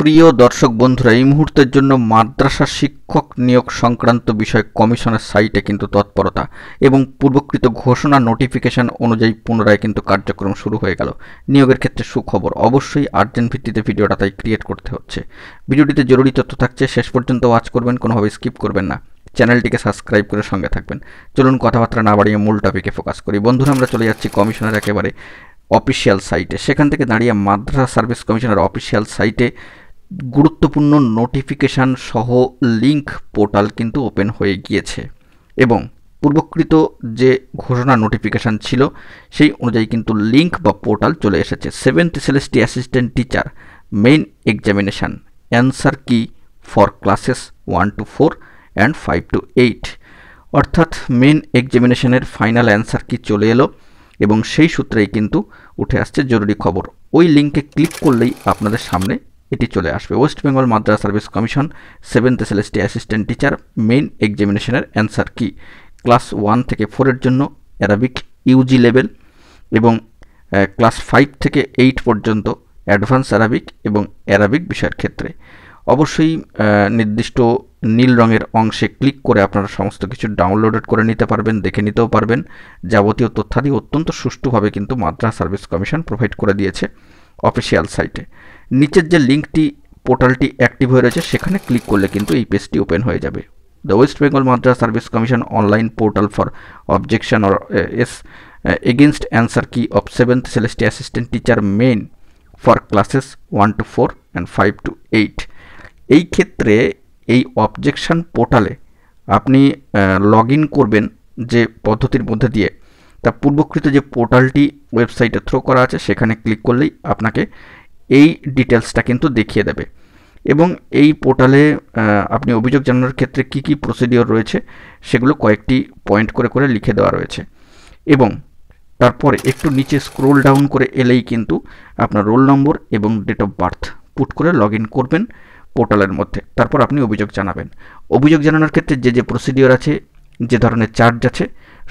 প্রিয় দর্শক বন্ধুরা, এই মুহূর্তের জন্য মাদ্রাসা শিক্ষক নিয়োগ সংক্রান্ত বিষয় কমিশনের সাইটে কিন্তু তৎপরতা এবং পূর্বকৃত ঘোষণা নোটিফিকেশন অনুযায়ী পুনরায় কিন্তু কার্যক্রম শুরু হয়ে গেল। নিয়োগের ক্ষেত্রে সুখবর, অবশ্যই আর্জেন্ট ভিত্তিতে ভিডিওটা তাই ক্রিয়েট করতে হচ্ছে। ভিডিওটিতে জরুরি তথ্য থাকছে, শেষ পর্যন্ত ওয়াচ করবেন, কোনোভাবে স্কিপ করবেন না। চ্যানেলটিকে সাবস্ক্রাইব করে সঙ্গে থাকবেন। চলুন কথাবার্তা না বাড়িয়ে মূল টপিকে ফোকাস করি। বন্ধুরা, আমরা চলে যাচ্ছি কমিশনের একেবারে অফিসিয়াল সাইটে। সেখান থেকে দাঁড়িয়ে মাদ্রাসা সার্ভিস কমিশনের অফিসিয়াল সাইটে গুরুত্বপূর্ণ নোটিফিকেশান সহ লিঙ্ক পোর্টাল কিন্তু ওপেন হয়ে গিয়েছে এবং পূর্বকৃত যে ঘোষণা নোটিফিকেশান ছিল সেই অনুযায়ী কিন্তু লিঙ্ক বা পোর্টাল চলে এসেছে। 7th SLST assistant teacher main examination answer key for classes 1 to 4 and 5 to 8, অর্থাৎ মেইন এক্সামিনেশনের ফাইনাল অ্যান্সার কি চলে এলো এবং সেই সূত্রেই কিন্তু উঠে আসছে জরুরি খবর। ওই লিঙ্কে ক্লিক করলেই আপনাদের সামনে এটি চলে আসবে। West Bengal Madrasa Service Commission 7th SLST assistant teacher main এক্সামিনেশনের অ্যান্সার কি, ক্লাস 1 থেকে 4 এর জন্য অ্যারাবিক ইউজি লেভেল এবং ক্লাস 5 থেকে 8 পর্যন্ত অ্যাডভান্স অ্যারাবিক এবং অ্যারাবিক বিষয়ের ক্ষেত্রে। অবশ্যই নির্দিষ্ট নীল রঙের অংশে ক্লিক করে আপনারা সমস্ত কিছু ডাউনলোডেড করে নিতে পারবেন, দেখে নিতেও পারবেন। যাবতীয় তথ্যাদি অত্যন্ত সুষ্ঠুভাবে কিন্তু মাদ্রাসা সার্ভিস কমিশন প্রোভাইড করে দিয়েছে অফিসিয়াল সাইটে। নিচের যে লিঙ্কটি পোর্টালটি অ্যাক্টিভ হয়ে রয়েছে সেখানে ক্লিক করলে কিন্তু এই পেজটি ওপেন হয়ে যাবে। The West Bengal Madrasa Service Commission online portal for objection or against answer key of 7th SLST assistant teacher main for classes 1 to 4 and 5 to 8। এই ক্ষেত্রে এই অবজেকশন পোর্টালে আপনি লগ ইন করবেন যে পদ্ধতির মধ্যে দিয়ে, তা পূর্বকৃত যে পোর্টালটি ওয়েবসাইটে থ্রো করা আছে সেখানে ক্লিক করলেই আপনাকে এই ডিটেলসটা কিন্তু দেখিয়ে দেবে এবং এই পোর্টালে আপনি অভিযোগ জানানোর ক্ষেত্রে কি কি প্রসিডিওর রয়েছে সেগুলো কয়েকটি পয়েন্ট করে করে লিখে দেওয়া রয়েছে এবং তারপরে একটু নিচে স্ক্রোল ডাউন করে এলেই কিন্তু আপনার রোল নম্বর এবং ডেট অফ বার্থ পুট করে লগ ইন করবেন পোর্টালের মধ্যে। তারপর আপনি অভিযোগ জানাবেন। অভিযোগ জানানোর ক্ষেত্রে যে যে প্রসিডিওর আছে, যে ধরনের চার্জ আছে,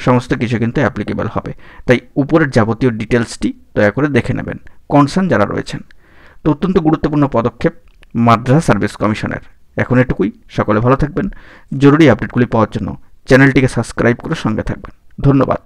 সমস্ত কিছু কিন্তু অ্যাপ্লিকেবল হবে। তাই উপরের যাবতীয় ডিটেলসটি দয়া করে দেখে নেবেন কনসার্ন যারা রয়েছেন। তো অত্যন্ত গুরুত্বপূর্ণ পদক্ষেপ মাদ্রাসা সার্ভিস কমিশনের। এখন এটুকুই, সকলে ভালো থাকবেন। জরুরি আপডেটগুলি পাওয়ার জন্য চ্যানেলটিকে সাবস্ক্রাইব করে সঙ্গে থাকবেন। ধন্যবাদ।